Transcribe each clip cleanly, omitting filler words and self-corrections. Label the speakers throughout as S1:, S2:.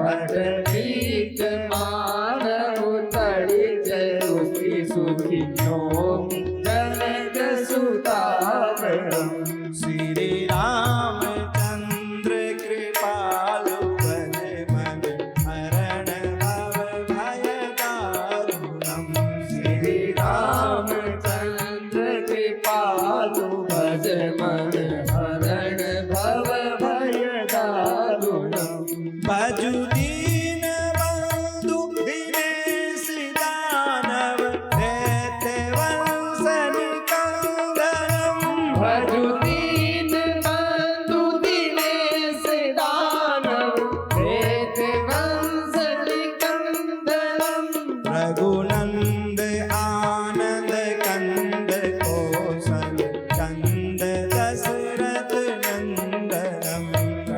S1: पटनीक मानव तड़ी जय उसकी सुखी नोम जनक सुतावरम।
S2: श्री रामचंद्र कृपालु भज मन हरण भव भय दारुणम।
S1: श्री रामचंद्र कृपालु भज मन हरण भव भय दारुणम।
S2: भजु दीन बंधु दिनेश दानव दैत्य वंश निकंदनम।
S1: भजु दीन बंधु दिनेश दानव दैत्य वंश निकंदनम।
S2: रघुनंद आनंद कंद कौशल कंद दशरथ नंदनम।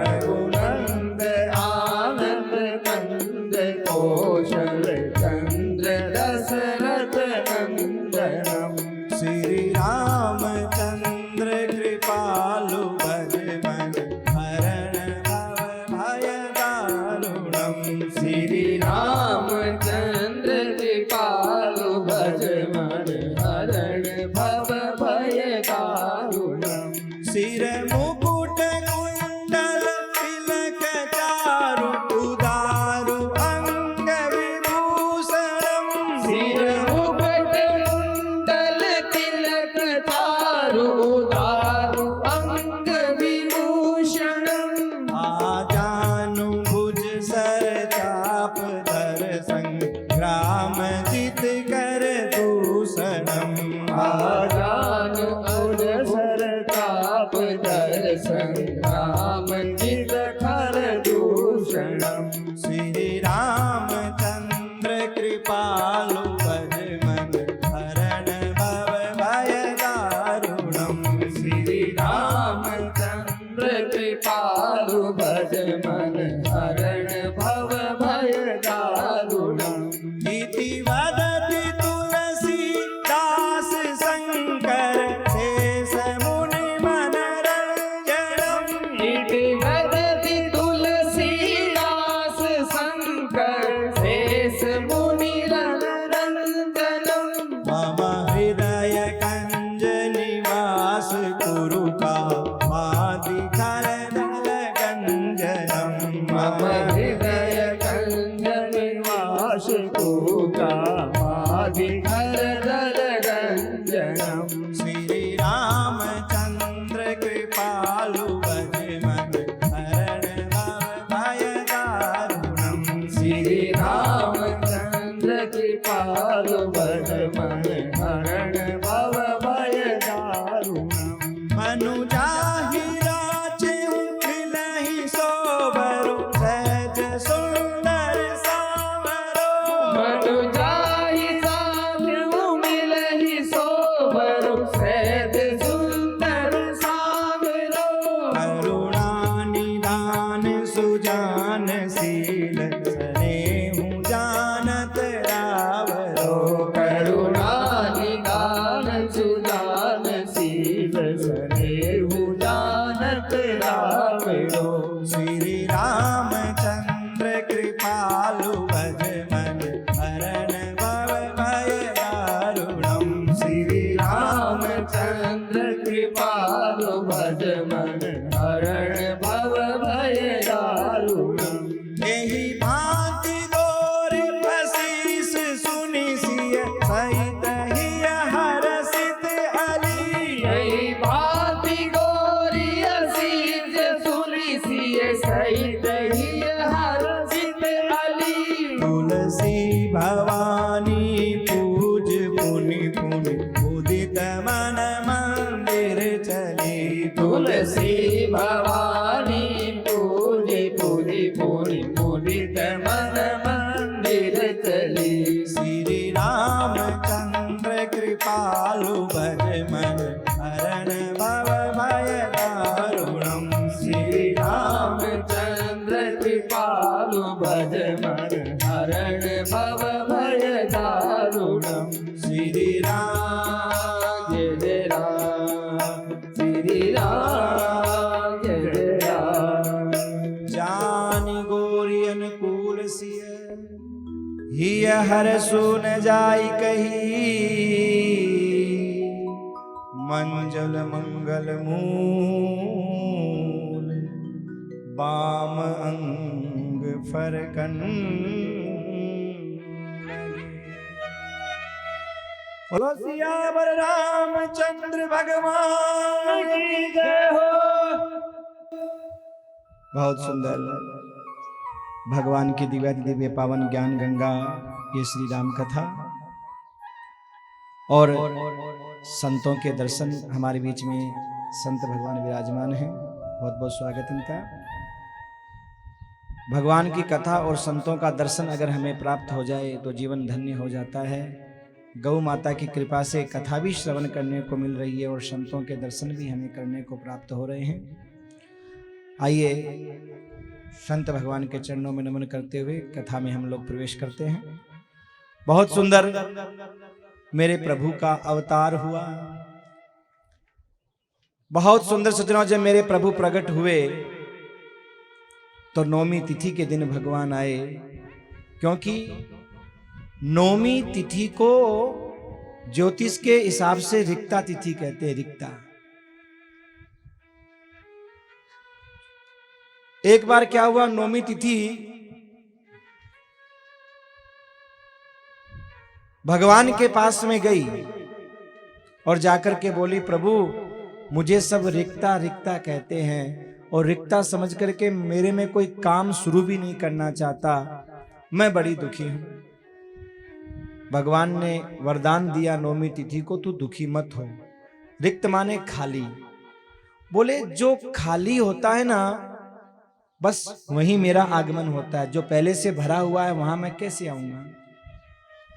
S1: रघुनंद आनंद कंद कौशल चंद्र दशरथ नंदनम।
S2: श्री रामचंद्र कृपालु भज मन हरण भव भय दारुणम।
S1: श्री रामचंद्र कृपालु भज मन हरण भव भय दारुणम।
S2: सिर मुकुट कुंडल तिलक चारु उदारु अंग विभूषणम।
S1: सिर मुकुट कुंडल तिलक चारु दारु अंग विभूषणम।
S2: आजानु भुज सर चाप धर संग्राम जित कर दूषणम।
S1: आजान उद सर ताप दर संग्राम जित खर दूषणम।
S2: श्री रामचंद्र कृपालु भज मन हरण भव भय दारुणम।
S1: श्री रामचंद्र कृपालु भज मन हरण भव भय दारुणम।
S2: इति वदति तुलसीदास शंकर शेष मुनि मनरंजनम।
S1: इति वदति तुलसीदास शंकर शेष मुनि रंजनम।
S2: मम हृदय कंज निवास कुरु कामादिकर दल गंजनम।
S1: मम हृदय कंज निवास कुकामादिकर दल गंजनम।
S2: श्री रामचंद्र कृपालु भज मन हरण भव भय दारुणम।
S1: श्री रामचंद्र कृपालु भज मन हरण भव भय दारुणम।
S2: मनु जाहि राचे मिलहि सोबरो सहज सुंदर सावरो।
S1: मनु जाहि साम्यु मिलहि सोबरु सहज सुंदर सावरो।
S2: करुणा निधान सुजान शील स्नेहु जानत रावरो।
S1: करुणा निदान सुदान शील स्नेहु जानत रावरो।
S2: श्री रामचंद्र कृपालु भज मन हरण भव भय दारुणम।
S1: श्री रामचंद्र कृपालु भज मन हरण भव भय दारुणम।
S2: एहि भांति दोरि बसीस सुनि सिय सहित हिय हरसित अली।
S1: यही भांति गोरी असीज सुनी सिय सहित ही हर्षित अली।
S2: तुलसी भवानी पूज पुनि पुनि उदित मन मंदिर चली।
S1: तुलसी भवानी पूजी पूजी पूरी मुदित मन मंदिर चली।
S2: श्री रामचंद्र कृपालु भज मन हरण भव भय दारुणम।
S1: श्री रामचंद्र कृपालु भज मन हरण भव भय दारुणम।
S2: श्री राम
S1: जय राम श्री राम जय राम।
S2: जान गोरियन को सिय हिय हर सुन जाई कही मंजल मंगल मूल बाम अंग फरकन बोलो सियावर रामचंद्र भगवान की जय हो। बहुत सुंदर भगवान की दिव्य दिव्य पावन ज्ञान गंगा ये श्री राम कथा और संतों के दर्शन हमारे बीच में संत भगवान विराजमान हैं। बहुत बहुत स्वागत इनका। भगवान की कथा और संतों का दर्शन अगर हमें प्राप्त हो जाए तो जीवन धन्य हो जाता है। गौ माता की कृपा से कथा भी श्रवण करने को मिल रही है और संतों के दर्शन भी हमें करने को प्राप्त हो रहे हैं। आइए संत भगवान के चरणों में नमन करते हुए कथा में हम लोग प्रवेश करते हैं। बहुत सुंदर मेरे प्रभु का अवतार हुआ। बहुत सुंदर सज्जनों, जब मेरे प्रभु प्रकट हुए तो नौमी तिथि के दिन भगवान आए, क्योंकि नौमी तिथि को ज्योतिष के हिसाब से रिक्ता तिथि कहते हैं। रिक्ता एक बार क्या हुआ, नौमी तिथि भगवान के पास में गई और जाकर के बोली, प्रभु मुझे सब रिक्ता रिक्ता कहते हैं और रिक्ता समझ करके मेरे में कोई काम शुरू भी नहीं करना चाहता, मैं बड़ी दुखी हूं। भगवान ने वरदान दिया नौमी तिथि को, तू दुखी मत हो। रिक्त माने खाली। बोले जो खाली होता है ना, बस वहीं मेरा आगमन होता है। जो पहले से भरा हुआ है वहां मैं कैसे आऊंगा।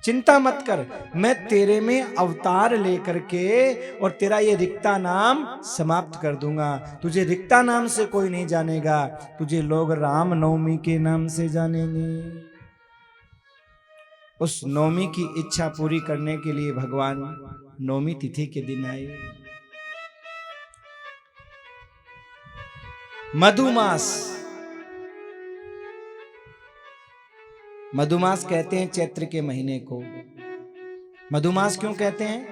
S2: चिंता मत कर, मैं तेरे में अवतार लेकर के और तेरा ये रिक्ता नाम समाप्त कर दूंगा। तुझे रिक्ता नाम से कोई नहीं जानेगा, तुझे लोग राम नवमी के नाम से जानेंगे। उस नौमी की इच्छा पूरी करने के लिए भगवान नौमी तिथि के दिन आए। मधुमास, मधुमास कहते हैं चैत्र के महीने को। मधुमास क्यों कहते हैं?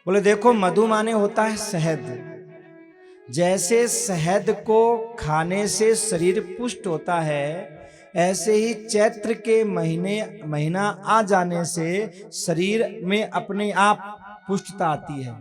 S2: बोले देखो, मधु माने होता है शहद। जैसे शहद को खाने से शरीर पुष्ट होता है, ऐसे ही चैत्र के महीना आ जाने से शरीर में अपने आप पुष्टता आती है,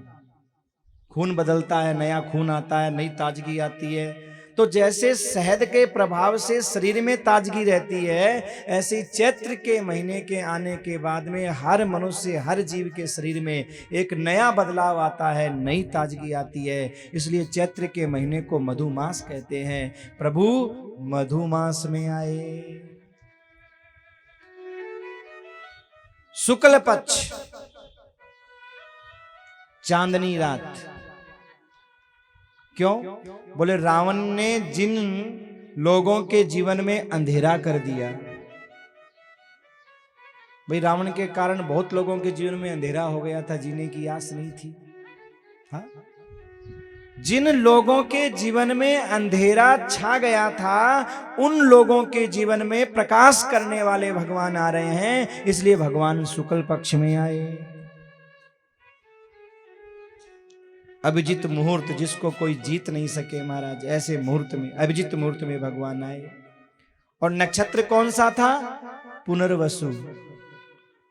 S2: खून बदलता है, नया खून आता है, नई ताजगी आती है। तो जैसे शहद के प्रभाव से शरीर में ताजगी रहती है, ऐसे चैत्र के महीने के आने के बाद में हर मनुष्य, हर जीव के शरीर में एक नया बदलाव आता है, नई ताजगी आती है। इसलिए चैत्र के महीने को मधुमास कहते हैं। प्रभु मधुमास में आए। शुक्ल पक्ष, चांदनी रात। क्यों? बोले रावण ने जिन लोगों के जीवन में अंधेरा कर दिया, भाई रावण के कारण बहुत लोगों के जीवन में अंधेरा हो गया था, जीने की आस नहीं थी। हाँ? जिन लोगों के जीवन में अंधेरा छा गया था, उन लोगों के जीवन में प्रकाश करने वाले भगवान आ रहे हैं। इसलिए भगवान शुक्ल पक्ष में आए। अभिजीत मुहूर्त, जिसको कोई जीत नहीं सके महाराज, ऐसे मुहूर्त में, अभिजीत मुहूर्त में भगवान आए। और नक्षत्र कौन सा था? पुनर्वसु।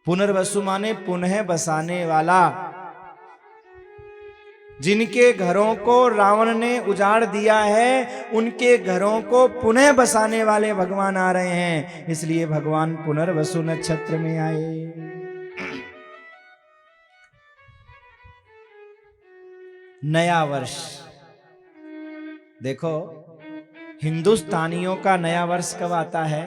S2: पुनर्वसु माने पुनः बसाने वाला। जिनके घरों को रावण ने उजाड़ दिया है, उनके घरों को पुनः बसाने वाले भगवान आ रहे हैं। इसलिए भगवान पुनर्वसु नक्षत्र में आए। नया वर्ष, देखो हिंदुस्तानियों का नया वर्ष कब आता है?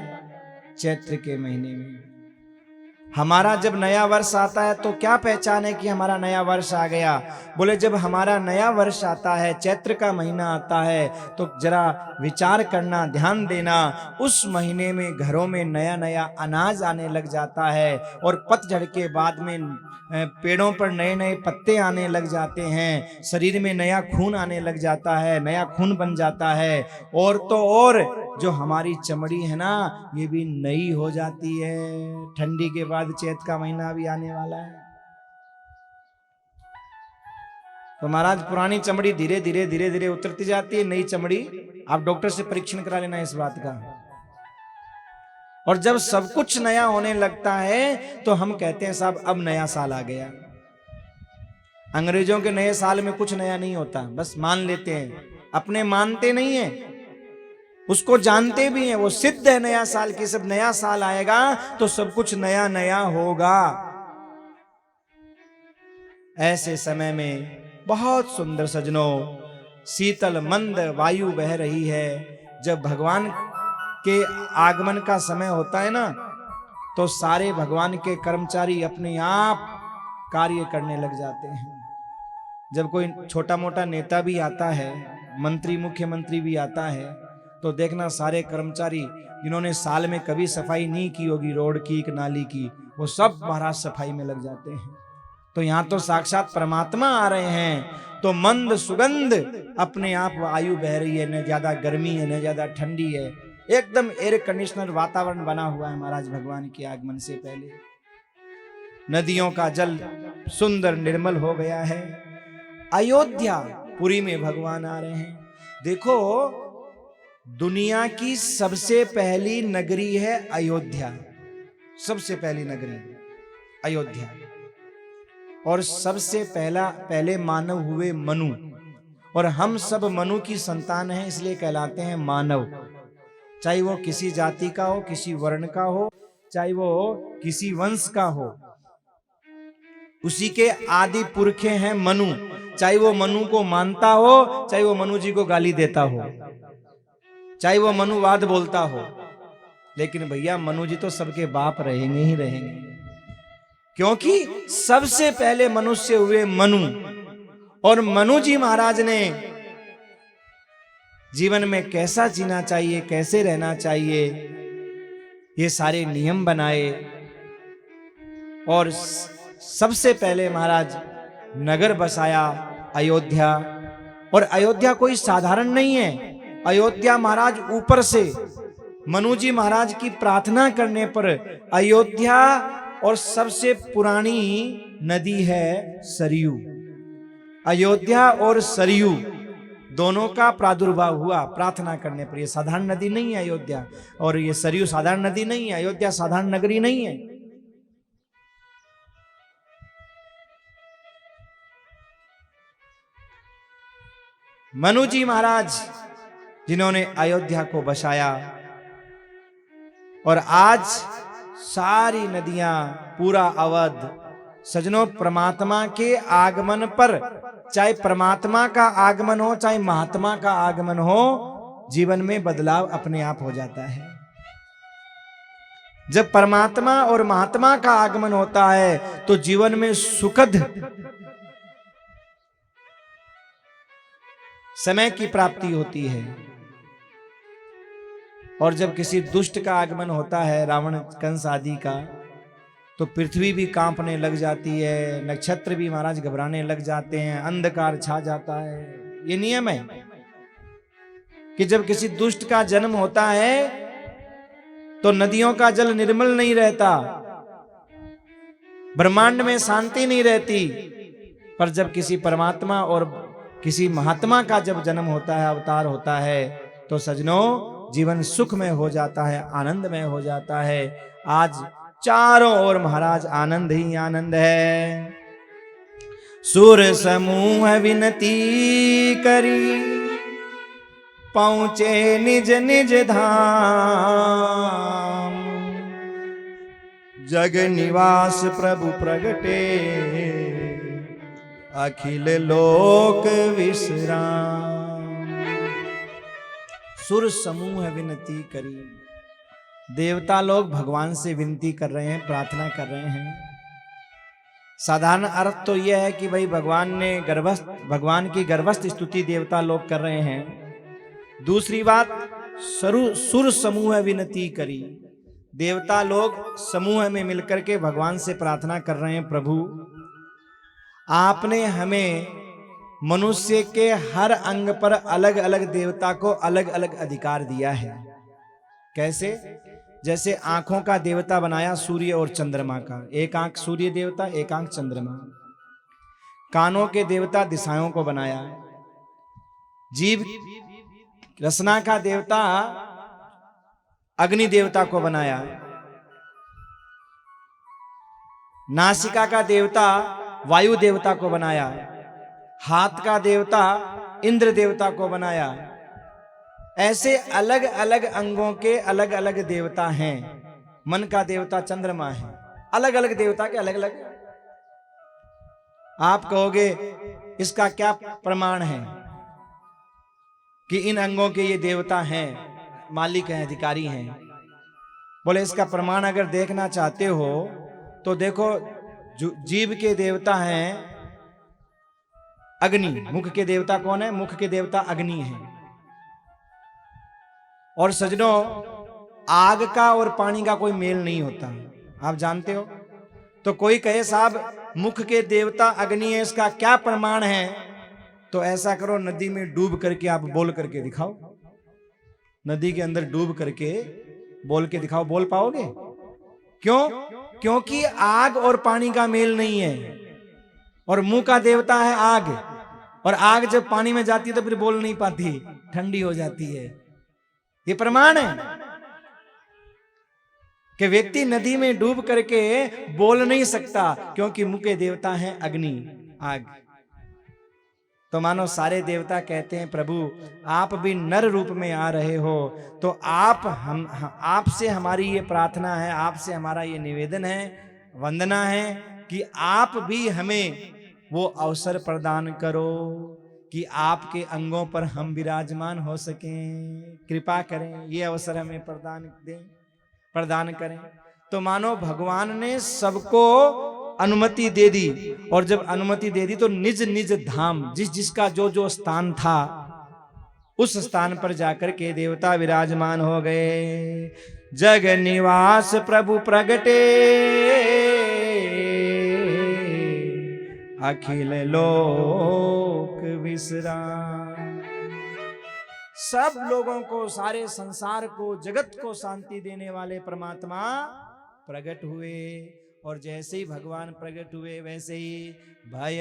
S2: चैत्र के महीने में। हमारा जब नया वर्ष आता है तो क्या पहचान है कि हमारा नया वर्ष आ गया? बोले जब हमारा नया वर्ष आता है, चैत्र का महीना आता है, तो जरा विचार करना, ध्यान देना, उस महीने में घरों में नया नया अनाज आने लग जाता है और पतझड़ के बाद में पेड़ों पर नए नए पत्ते आने लग जाते हैं, शरीर में नया खून आने लग जाता है, नया खून बन जाता है, और तो और जो हमारी चमड़ी है ना, ये भी नई हो जाती है। ठंडी के बाद चैत का महीना भी आने वाला है। तो महाराज पुरानी चमड़ी धीरे धीरे धीरे धीरे उतरती जाती है, नई चमड़ी, आप डॉक्टर से परीक्षण करा लेना इस बात का। और जब सब कुछ नया होने लगता है तो हम कहते हैं साहब अब नया साल आ गया। अंग्रेजों के नए साल में कुछ नया नहीं होता, बस मान लेते हैं, अपने मानते नहीं है, उसको जानते भी हैं, वो सिद्ध है नया साल की। सब नया साल आएगा तो सब कुछ नया नया होगा। ऐसे समय में बहुत सुंदर सजनों, शीतल मंद वायु बह रही है। जब भगवान के आगमन का समय होता है ना, तो सारे भगवान के कर्मचारी अपने आप कार्य करने लग जाते हैं। जब कोई छोटा मोटा नेता भी आता है, मंत्री मुख्यमंत्री भी आता है, तो देखना सारे कर्मचारी जिन्होंने साल में कभी सफाई नहीं की होगी, रोड की, एक नाली की, वो सब महाराज सफाई में लग जाते हैं। तो यहाँ तो साक्षात परमात्मा आ रहे हैं। तो मंद सुगंध अपने आप वायु बह रही है, न ज्यादा गर्मी है न ज्यादा ठंडी है, एकदम एयर कंडीशनर वातावरण बना हुआ है महाराज भगवान के आगमन से पहले। नदियों का जल सुंदर निर्मल हो गया है। अयोध्या पुरी में भगवान आ रहे हैं। देखो, दुनिया की सबसे पहली नगरी है अयोध्या, सबसे पहली नगरी अयोध्या। और सबसे पहले मानव हुए मनु, और हम सब मनु की संतान हैं, इसलिए कहलाते हैं मानव। चाहे वो किसी जाति का हो, किसी वर्ण का हो, चाहे वो किसी वंश का हो, उसी के आदि पुरखे हैं मनु। चाहे वो मनु को मानता हो, चाहे वो मनु जी को गाली देता हो, चाहे वो मनुवाद बोलता हो, लेकिन भैया मनु जी तो सबके बाप रहेंगे ही रहेंगे, क्योंकि सबसे पहले मनुष्य हुए मनु। और मनु जी महाराज ने जीवन में कैसा जीना चाहिए, कैसे रहना चाहिए, ये सारे नियम बनाए। और सबसे पहले महाराज नगर बसाया अयोध्या। और अयोध्या कोई साधारण नहीं है। अयोध्या महाराज ऊपर से मनु जी महाराज की प्रार्थना करने पर अयोध्या, और सबसे पुरानी नदी है सरयू। अयोध्या और सरयू दोनों का प्रादुर्भाव हुआ प्रार्थना करने पर। ये साधारण नदी नहीं है अयोध्या, और ये सरयू साधारण नदी नहीं है, अयोध्या साधारण नगरी नहीं है। मनु जी महाराज जिन्होंने अयोध्या को बसाया, और आज सारी नदियां, पूरा अवध, सजनों परमात्मा के आगमन पर, चाहे परमात्मा का आगमन हो चाहे महात्मा का आगमन हो, जीवन में बदलाव अपने आप हो जाता है। जब परमात्मा और महात्मा का आगमन होता है तो जीवन में सुखद समय की प्राप्ति होती है। और जब किसी दुष्ट का आगमन होता है, रावण कंस आदि का, तो पृथ्वी भी कांपने लग जाती है, नक्षत्र भी महाराज घबराने लग जाते हैं, अंधकार छा जाता है। ये नियम है कि जब किसी दुष्ट का जन्म होता है तो नदियों का जल निर्मल नहीं रहता, ब्रह्मांड में शांति नहीं रहती। पर जब किसी परमात्मा और किसी महात्मा का जब जन्म होता है, अवतार होता है, तो सजनों जीवन सुखमय हो जाता है, आनंदमय हो जाता है। आज चारों ओर महाराज आनंद ही आनंद है। सुर समूह विनती करी, पहुंचे निज निज धाम, जग निवास प्रभु प्रगटे, अखिल लोक विश्राम। सुर समूह विनती करी, देवता लोग भगवान से विनती कर रहे हैं, प्रार्थना कर रहे हैं। साधारण अर्थ तो यह है कि भाई भगवान की गर्भस्थ स्तुति देवता लोग कर रहे हैं। दूसरी बात, सुर समूह विनती करी, देवता लोग समूह में मिलकर के भगवान से प्रार्थना कर रहे हैं, प्रभु आपने हमें मनुष्य के हर अंग पर अलग अलग देवता को अलग अलग अधिकार दिया है। कैसे? जैसे आंखों का देवता बनाया सूर्य और चंद्रमा का, एक आंख सूर्य देवता, एक आंख चंद्रमा। कानों के देवता दिशाओं को बनाया। जीव रसना का देवता अग्नि देवता को बनाया। नासिका का देवता वायु देवता को बनाया। हाथ का देवता इंद्र देवता को बनाया। ऐसे अलग अलग अंगों के अलग अलग देवता हैं। मन का देवता चंद्रमा है। अलग अलग देवता के अलग अलग। आप कहोगे इसका क्या प्रमाण है कि इन अंगों के ये देवता हैं, मालिक हैं, अधिकारी हैं? बोले इसका प्रमाण अगर देखना चाहते हो तो देखो, जीव के देवता हैं अग्नि। मुख के देवता कौन है? मुख के देवता अग्नि है। और सजनों, आग का और पानी का कोई मेल नहीं होता, आप जानते हो। तो कोई कहे साहब मुख के देवता अग्नि है, इसका क्या प्रमाण है? तो ऐसा करो, नदी में डूब करके आप बोल करके दिखाओ। नदी के अंदर डूब करके बोल के दिखाओ, बोल पाओगे? क्यों? क्योंकि आग और पानी का मेल नहीं है। और मुंह का देवता है आग, और आग जब पानी में जाती है तो फिर बोल नहीं पाती, ठंडी हो जाती है। ये प्रमाण है कि व्यक्ति नदी में डूब करके बोल नहीं सकता, क्योंकि मुंह के देवता है अग्नि, आग। तो मानो सारे देवता कहते हैं प्रभु आप भी नर रूप में आ रहे हो, तो आपसे हमारी ये प्रार्थना है, आपसे हमारा ये निवेदन है, वंदना है कि आप भी हमें वो अवसर प्रदान करो कि आपके अंगों पर हम विराजमान हो सकें। कृपा करें, ये अवसर हमें प्रदान करें। तो मानो भगवान ने सबको अनुमति दे दी, और जब अनुमति दे दी तो निज निज धाम, जिसका जो स्थान था उस स्थान पर जाकर के देवता विराजमान हो गए। जग निवास प्रभु प्रगटे, अखिल लोक विश्राम। सब लोगों को, सारे संसार को, जगत को शांति देने वाले परमात्मा प्रकट हुए। और जैसे ही भगवान प्रकट हुए वैसे ही भय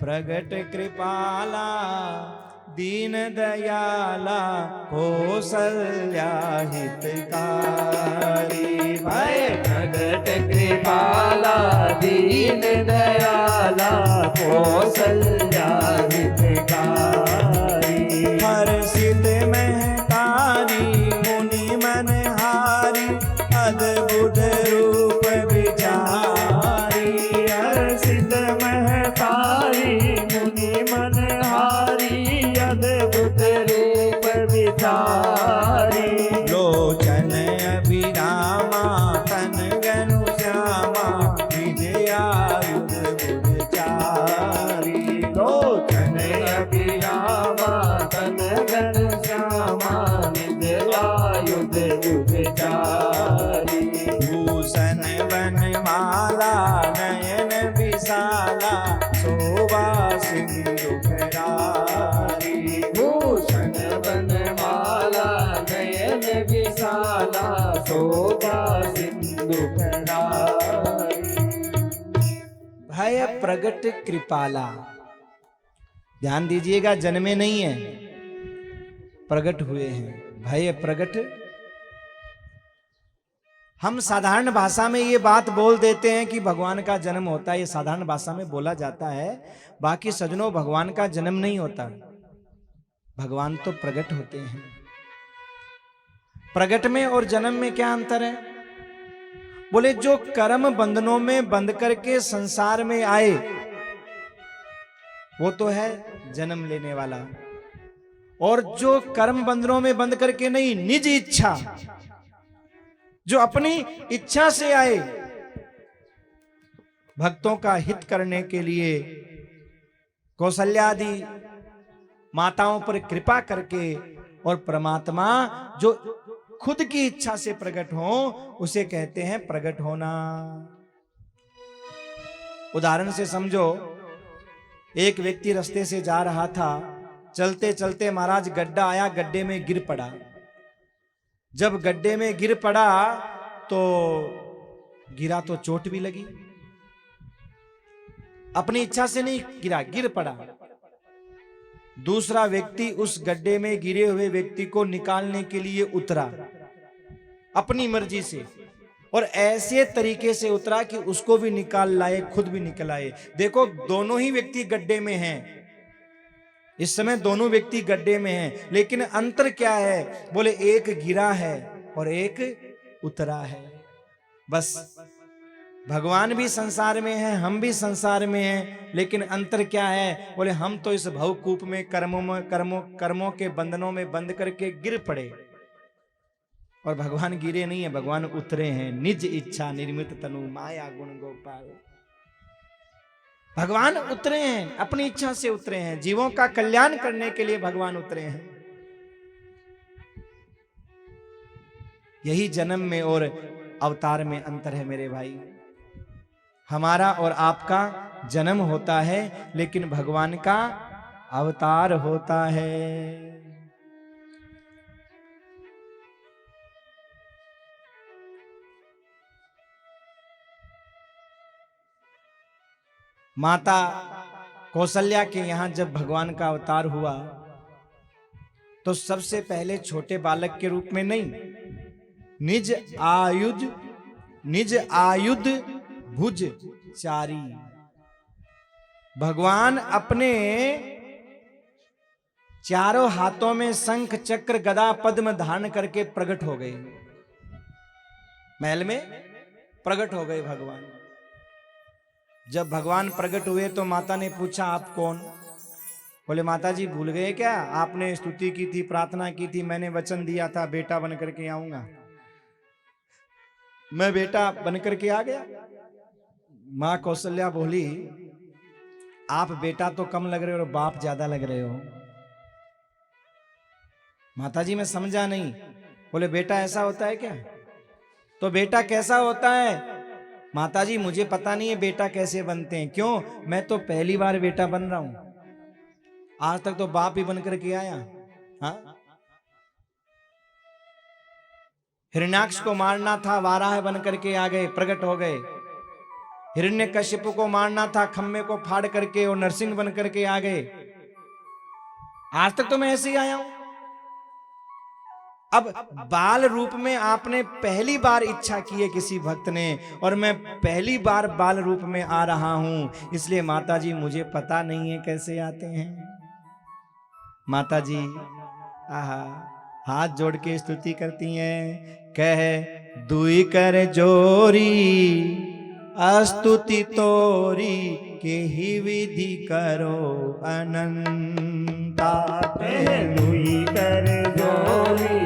S2: प्रगट कृपाला, दीन दयाला, कौसल्या हितकारी।
S1: भय प्रगट कृपाला, दीन दयाला, कौसल्या हितकारी।
S2: हर्षित महतारी, मुनि मनहारी, अद्भुत रूप विचारी।
S1: हर्षित महतारी, मुनि मनहारी, अद्भुत रूप विचारी।
S2: लोचन अभिरामा, तन गनु श्यामा, विजयायुध गुणचारी।
S1: लोचन अभिरामा, तन घन श्यामा, विजयायुध गुणचारी।
S2: भूषण वनमाला, नयन विशाला, शोभा सिंधु करारी।
S1: भूषण वनमाला, नयन विशाला, शोभा सिंधु करारी।
S2: भय प्रगट कृपाला। ध्यान दीजिएगा, जन्मे नहीं है, प्रगट हुए हैं। भय प्रगट। हम साधारण भाषा में ये बात बोल देते हैं कि भगवान का जन्म होता है, ये साधारण भाषा में बोला जाता है। बाकी सजनों, भगवान का जन्म नहीं होता, भगवान तो प्रकट होते हैं। प्रकट में और जन्म में क्या अंतर है? बोले जो कर्म बंधनों में बंध करके संसार में आए वो तो है जन्म लेने वाला, और जो कर्म बंधनों में बंध करके नहीं, निज इच्छा जो अपनी इच्छा से आए, भक्तों का हित करने के लिए कौशल्यादि माताओं पर कृपा करके, और परमात्मा जो खुद की इच्छा से प्रकट हो उसे कहते हैं प्रकट होना। उदाहरण से समझो, एक व्यक्ति रास्ते से जा रहा था, चलते चलते महाराज गड्ढा आया, गड्ढे में गिर पड़ा। जब गड्ढे में गिर पड़ा तो गिरा तो चोट भी लगी, अपनी इच्छा से नहीं गिरा, गिर पड़ा। दूसरा व्यक्ति उस गड्ढे में गिरे हुए व्यक्ति को निकालने के लिए उतरा अपनी मर्जी से, और ऐसे तरीके से उतरा कि उसको भी निकाल लाए, खुद भी निकल आए। देखो, दोनों ही व्यक्ति गड्ढे में हैं, इस समय दोनों व्यक्ति गड्ढे में हैं, लेकिन अंतर क्या है? बोले एक गिरा है और एक उतरा है। बस भगवान भी संसार में है, हम भी संसार में हैं, लेकिन अंतर क्या है? बोले हम तो इस भवकूप में कर्मों के बंधनों में बंद करके गिर पड़े, और भगवान गिरे नहीं है, भगवान उतरे हैं। निज इच्छा निर्मित तनु माया गुण गोपाल। भगवान उतरे हैं, अपनी इच्छा से उतरे हैं, जीवों का कल्याण करने के लिए भगवान उतरे हैं। यही जन्म में और अवतार में अंतर है मेरे भाई। हमारा और आपका जन्म होता है, लेकिन भगवान का अवतार होता है। माता कौशल्या के यहां जब भगवान का अवतार हुआ तो सबसे पहले छोटे बालक के रूप में नहीं, निज आयुध भुज चारी, भगवान अपने चारों हाथों में शंख चक्र गदा पद्म धारण करके प्रकट हो गए, महल में प्रकट हो गए भगवान। जब भगवान प्रकट हुए तो माता ने पूछा, आप कौन? बोले माता जी भूल गए क्या? आपने स्तुति की थी, प्रार्थना की थी, मैंने वचन दिया था बेटा बन करके आऊंगा, मैं बेटा बन करके आ गया। मां कौशल्या बोली, आप बेटा तो कम लग रहे हो और बाप ज्यादा लग रहे हो। माता जी मैं समझा नहीं। बोले बेटा ऐसा होता है क्या? तो बेटा कैसा होता है? माता जी मुझे पता नहीं है बेटा कैसे बनते हैं। क्यों? मैं तो पहली बार बेटा बन रहा हूं, आज तक तो बाप ही बन करके आया। हाँ, हिरण्याक्ष को मारना था, वाराह बन करके आ गए, प्रकट हो गए। हिरण्यकश्यप को मारना था, खम्मे को फाड़ करके और नरसिंह बन करके आ गए। आज तक तो मैं ऐसे ही आया हूं। अब बाल रूप में आपने पहली बार इच्छा की है किसी भक्त ने, और मैं पहली बार बाल रूप में आ रहा हूं, इसलिए माता जी मुझे पता नहीं है कैसे आते हैं। माता जी आहा हाथ जोड़ के स्तुति करती हैं, कह दुई कर जोरी स्तुति तोरी, के ही विधि करो अनंता।
S1: दुई कर जोरी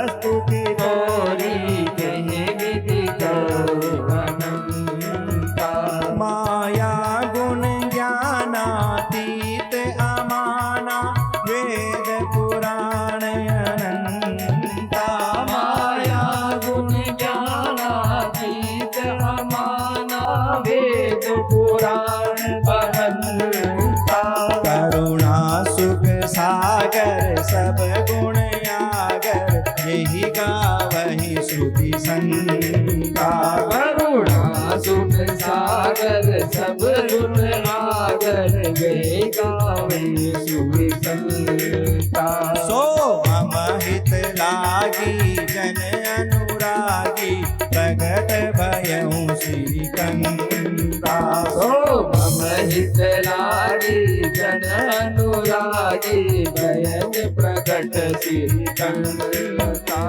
S1: स्तुति तोरी, के ही विधि करो अनंता।
S2: माया गुण ज्ञानातीत अमाना, वेद पुराण अनंता।
S1: माया गुण ज्ञानातीत अमाना, वेद पुराण अनंता।
S2: करुणा सुख सागर सब गुण आगर, यही गावहि श्रुति संता।
S1: करुणा सुख सागर सब गुण आगर, वे गावे श्रुति संता।
S2: सो मम हित लागी जन अनुरागी, प्रगट भयउ श्रीकंता।
S1: सो मम हित लागी जन अनुरागी, भयन प्रकट श्रीकंता।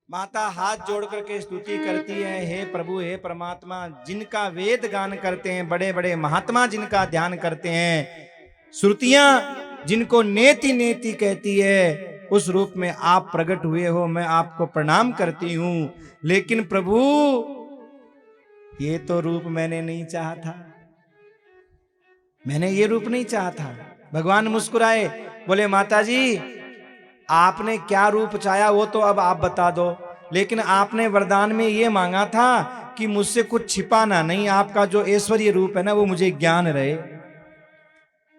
S2: माता हाथ जोड़ करके स्तुति करती है, हे प्रभु हे परमात्मा, जिनका वेद गान करते हैं, बड़े बड़े महात्मा जिनका ध्यान करते हैं, श्रुतियां जिनको नेति नेति कहती है, उस रूप में आप प्रकट हुए हो, मैं आपको प्रणाम करती हूं। लेकिन प्रभु ये तो रूप मैंने नहीं चाहा था, मैंने ये रूप नहीं चाहा था। भगवान मुस्कुराए, बोले माता जी आपने क्या रूप चाहा वो तो अब आप बता दो, लेकिन आपने वरदान में ये मांगा था कि मुझसे कुछ छिपाना नहीं, आपका जो ऐश्वर्य रूप है ना वो मुझे ज्ञान रहे।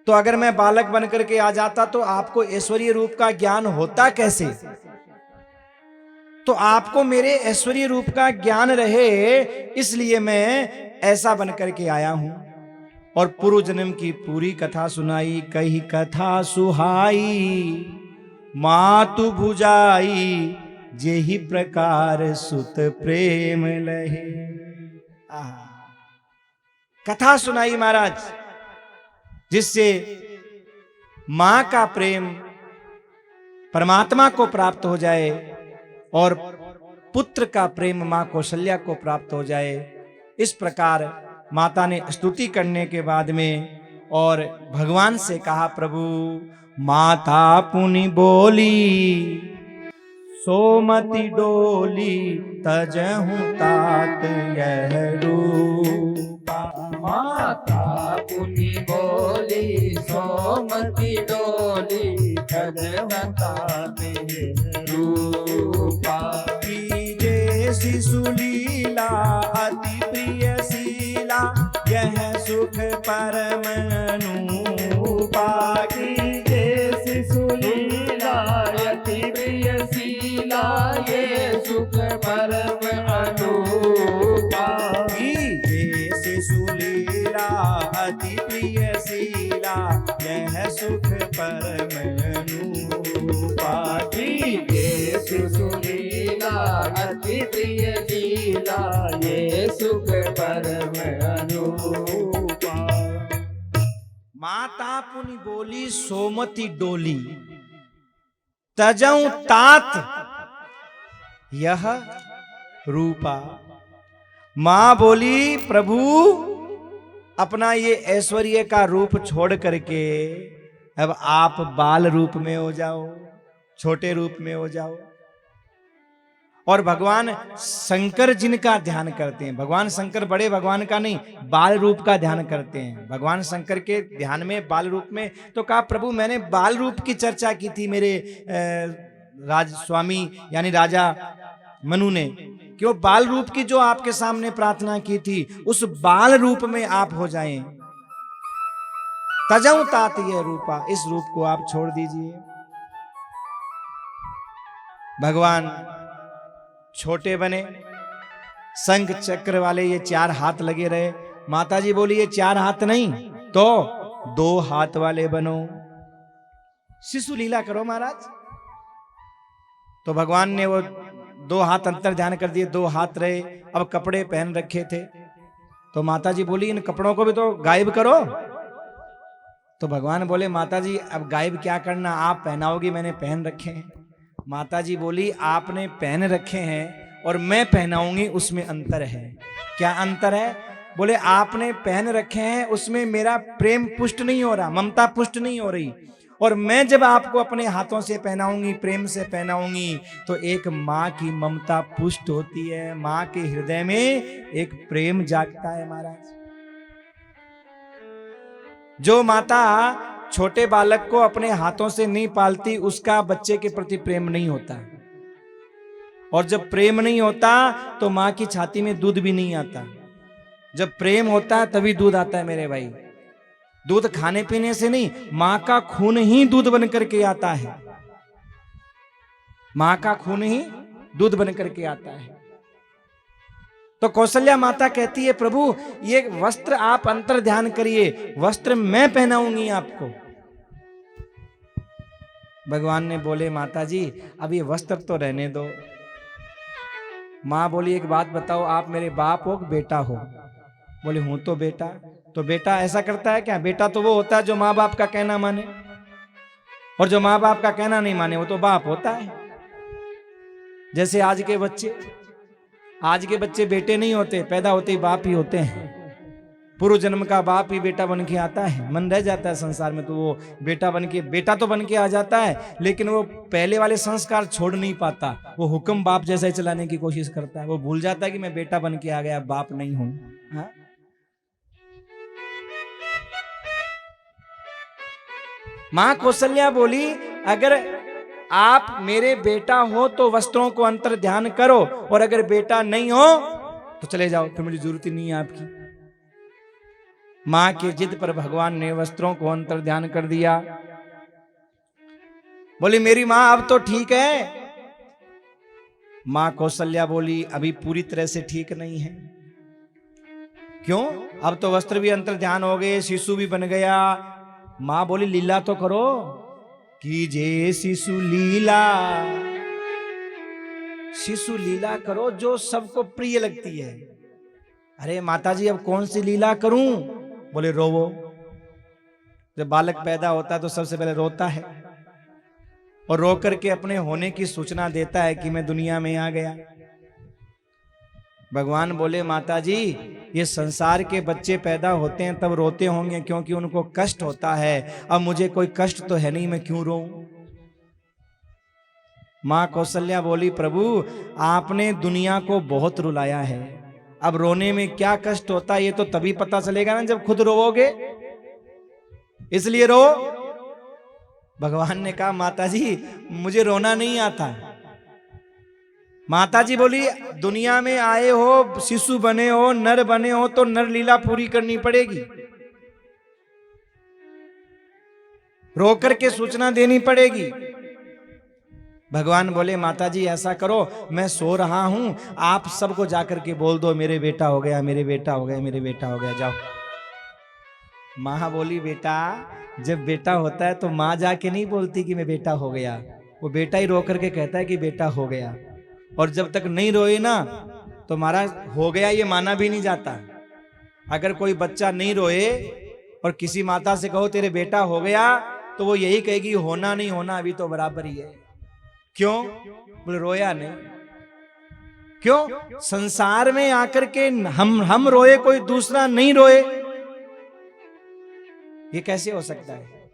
S2: तो अगर मैं बालक बन करके आ जाता तो आपको ऐश्वर्य रूप का ज्ञान होता कैसे? तो आपको मेरे ऐश्वर्य रूप का ज्ञान रहे, इसलिए मैं ऐसा बन करके आया हूं। और पूर्व जन्म की पूरी कथा सुनाई, कही कथा सुहाई मातु भुजाई, जेहि प्रकार सुत प्रेम लहे। कथा सुनाई महाराज, जिससे मां का प्रेम परमात्मा को प्राप्त हो जाए और पुत्र का प्रेम मां कौशल्या को प्राप्त हो जाए। इस प्रकार माता ने स्तुति करने के बाद में और भगवान से कहा, प्रभु माता पुनि बोली सोमति डोली, तजहु तात यह रूपा।
S1: माता पुनि बोली सोमति डोली, तजहु रूपा।
S2: कीजे शिशु लीला अति प्रिय शीला, यह सुख परम अनूपा।
S1: कीजे शिशु लीला अति प्रिय शीला, ये सुख परम अनूपा।
S2: कीजे शिशु लीला अति प्रिय शीला, यह सुख परम अनूपा।
S1: कीजे शिशु लीला अति प्रिय लीला, ये सुख परम अनूपा।
S2: माता पुनि बोली सोमति डोली, तजऊ तात यह रूपा। मां बोली प्रभु अपना ये ऐश्वर्य का रूप छोड़ करके अब आप बाल रूप में हो जाओ, छोटे रूप में हो जाओ। और भगवान शंकर जिनका ध्यान करते हैं, भगवान शंकर बड़े भगवान का नहीं, बाल रूप का ध्यान करते हैं। भगवान शंकर के ध्यान में बाल रूप में, तो कहा प्रभु मैंने बाल रूप की चर्चा की थी मेरे राज स्वामी यानी राजा मनु ने, कि वो बाल रूप की जो आपके सामने प्रार्थना की थी, उस बाल रूप में आप हो जाएं। तजऊ तात ये रूपा, इस रूप को आप छोड़ दीजिए। भगवान छोटे बने, शंख चक्र वाले ये 4 हाथ लगे रहे। माताजी बोली ये 4 हाथ नहीं तो 2 हाथ वाले बनो, शिशु लीला करो महाराज। तो भगवान ने वो 2 हाथ अंतर ध्यान कर दिए, 2 हाथ रहे। अब कपड़े पहन रखे थे, तो माताजी बोली इन कपड़ों को भी तो गायब करो। तो भगवान बोले माताजी अब गायब क्या करना, आप पहनाओगी, मैंने पहन रखे हैं। माताजी बोली आपने पहन रखे हैं और मैं पहनाऊंगी, उसमें अंतर है। क्या अंतर है? बोले आपने पहन रखे हैं उसमें मेरा प्रेम पुष्ट नहीं हो रहा, ममता पुष्ट नहीं हो रही, और मैं जब आपको अपने हाथों से पहनाऊंगी, प्रेम से पहनाऊंगी, तो एक माँ की ममता पुष्ट होती है, माँ के हृदय में एक प्रेम जागता है महाराज। जो माता छोटे बालक को अपने हाथों से नहीं पालती, उसका बच्चे के प्रति प्रेम नहीं होता। और जब प्रेम नहीं होता तो मां की छाती में दूध भी नहीं आता। जब प्रेम होता है तभी दूध आता है मेरे भाई। दूध खाने पीने से नहीं, मां का खून ही दूध बन करके आता है। मां का खून ही दूध बन करके आता है। तो कौशल्या माता कहती है प्रभु ये वस्त्र आप अंतर ध्यान करिए, वस्त्र मैं पहनाऊंगी आपको। भगवान ने बोले माता जी अब ये वस्त्र तो रहने दो। माँ बोली एक बात बताओ, आप मेरे बाप हो कि बेटा हो? बोले हूं तो बेटा। तो बेटा ऐसा करता है क्या? बेटा तो वो होता है जो माँ बाप का कहना माने, और जो माँ बाप का कहना नहीं माने वो तो बाप होता है। जैसे आज के बच्चे बेटे नहीं होते, पैदा होते ही बाप ही होते हैं। पूर्व जन्म का बाप ही बेटा बन के आता है, मन रह जाता है संसार में, तो वो बेटा तो बन के आ जाता है, लेकिन वो पहले वाले संस्कार छोड़ नहीं पाता। वो हुक्म बाप जैसा ही चलाने की कोशिश करता है। वो भूल जाता है कि मैं बेटा बन के आ गया, बाप नहीं हूं। हाँ? मां कौशल्या बोली, अगर आप मेरे बेटा हो तो वस्त्रों को अंतर ध्यान करो, और अगर बेटा नहीं हो तो चले जाओ, फिर मुझे जरूरत ही नहीं है आपकी। मां की जिद पर भगवान ने वस्त्रों को अंतर ध्यान कर दिया। बोली मेरी मां अब तो ठीक है। मां कौशल्या बोली अभी पूरी तरह से ठीक नहीं है। क्यों? अब तो वस्त्र भी अंतर ध्यान हो गए, शिशु भी बन गया। मां बोली लीला तो करो, कीजिए शिशु लीला। शिशु लीला करो जो सबको प्रिय लगती है। अरे माताजी अब कौन सी लीला करूं? बोले रोवो। जब बालक पैदा होता है तो सबसे पहले रोता है, और रो करके अपने होने की सूचना देता है कि मैं दुनिया में आ गया। भगवान बोले माताजी ये संसार के बच्चे पैदा होते हैं तब रोते होंगे क्योंकि उनको कष्ट होता है, अब मुझे कोई कष्ट तो है नहीं, मैं क्यों रोऊं? मां कौशल्या बोली प्रभु आपने दुनिया को बहुत रुलाया है, अब रोने में क्या कष्ट होता है ये तो तभी पता चलेगा ना जब खुद रोवोगे, इसलिए रो। भगवान ने कहा माताजी मुझे रोना नहीं आता। माताजी बोली दुनिया में आए हो, शिशु बने हो, नर बने हो तो नर लीला पूरी करनी पड़ेगी, रो करके सूचना देनी पड़ेगी। भगवान बोले माताजी ऐसा करो मैं सो रहा हूं, आप सबको जाकर के बोल दो मेरे बेटा हो गया, मेरे बेटा हो गया, मेरे बेटा हो गया, जाओ। मां बोली बेटा जब बेटा होता है तो मां जाके नहीं बोलती कि मैं बेटा हो गया, वो बेटा ही रो करके कहता है कि बेटा हो गया। और जब तक नहीं रोए ना तो महाराज हो गया ये माना भी नहीं जाता। अगर कोई बच्चा नहीं रोए और किसी माता से कहो तेरे बेटा हो गया तो वो यही कहेगी होना नहीं होना अभी तो बराबर ही है। क्यों? बोले रोया नहीं। क्यों? संसार में आकर के हम रोए कोई दूसरा नहीं रोए, ये कैसे हो सकता है?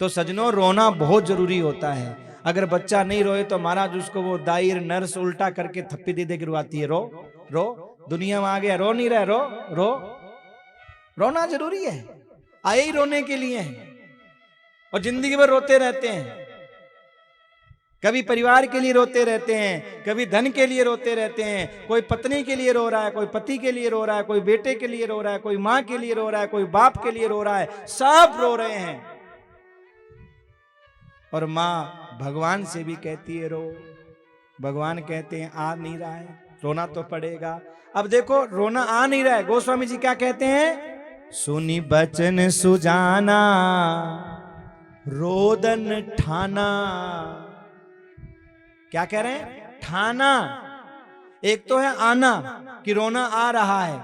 S2: तो सजनों रोना बहुत जरूरी होता है। अगर बच्चा नहीं रोए तो महाराज उसको वो दायर नर्स उल्टा करके थप्पी दे दे के रुआती है, रो रो दुनिया में आ गया, रो नहीं रहा, रो रो। रोना जरूरी है, आए ही रोने के लिए है, और जिंदगी भर रोते रहते हैं। कभी परिवार के लिए रोते रहते हैं, कभी धन के लिए रोते रहते हैं। कोई पत्नी के लिए रो रहा है, कोई पति के लिए रो रहा है, कोई बेटे के लिए रो रहा है, कोई मां के लिए रो रहा है, कोई बाप के लिए रो रहा है, सब रो रहे हैं। और मां भगवान से भी कहती है रो। भगवान कहते हैं आ नहीं रहा है, रोना तो पड़ेगा। अब देखो रोना आ नहीं रहा है, गोस्वामी जी क्या कहते हैं? सुनी बचन सुजाना रोदन ठाना। क्या कह रहे हैं? ठाना। एक तो है आना कि रोना आ रहा है,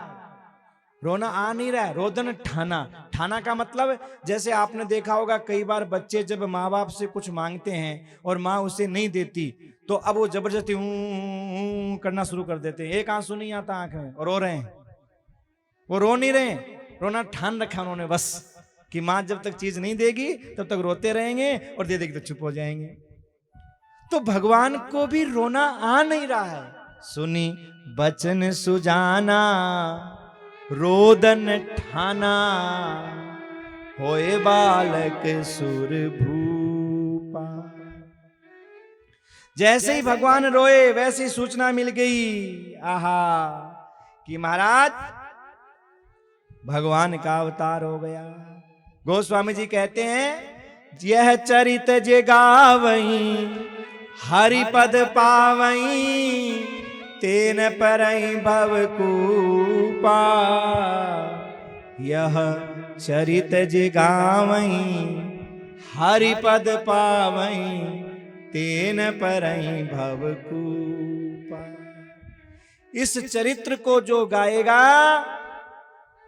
S2: रोना आ नहीं रहा है, रोदन ठाना। ठाना का मतलब जैसे आपने देखा होगा कई बार बच्चे जब माँ बाप से कुछ मांगते हैं और माँ उसे नहीं देती तो अब वो जबरदस्ती करना शुरू कर देते हैं। एक आंसू नहीं आता आंख में और रो रहे हैं, वो रो नहीं रहे, रोना ठान रखा उन्होंने बस कि माँ जब तक चीज नहीं देगी तब तक रोते रहेंगे और दे देगी तो चुप हो जाएंगे। तो भगवान को भी रोना आ नहीं रहा है। सुनी बचन सुजाना रोदन ठाना, होए बालक सुर भूपा। जैसे ही भगवान रोए वैसी सूचना मिल गई आहा कि महाराज भगवान का अवतार हो गया। गोस्वामी जी कहते हैं यह चरित जे गावई हरि पद पावई तेन परई भवकूपा। यह चरित जे गावई हरि पद पावई तेन परई भवकूपा। इस चरित्र को जो गाएगा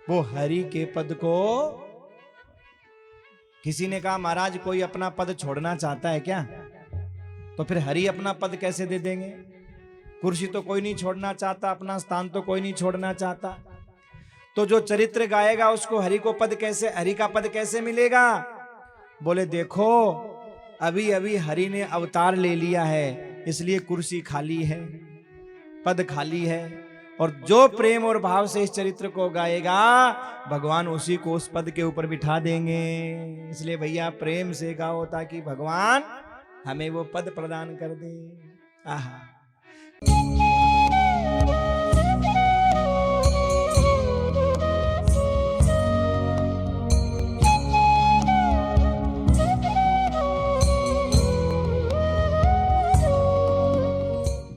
S2: वो हरि के पद को। किसी ने कहा महाराज कोई अपना पद छोड़ना चाहता है क्या? तो फिर हरि अपना पद कैसे दे देंगे? कुर्सी तो कोई नहीं छोड़ना चाहता, अपना स्थान तो कोई नहीं छोड़ना चाहता। तो जो चरित्र गाएगा उसको हरि को पद कैसे, हरि का पद कैसे मिलेगा? बोले देखो अभी अभी हरि ने अवतार ले लिया है, इसलिए कुर्सी खाली है, पद खाली है, और जो प्रेम और भाव से इस चरित्र को गाएगा भगवान उसी को उस पद के ऊपर बिठा देंगे। इसलिए भैया प्रेम से गाओ ताकि भगवान हमें वो पद प्रदान कर दे। आहा।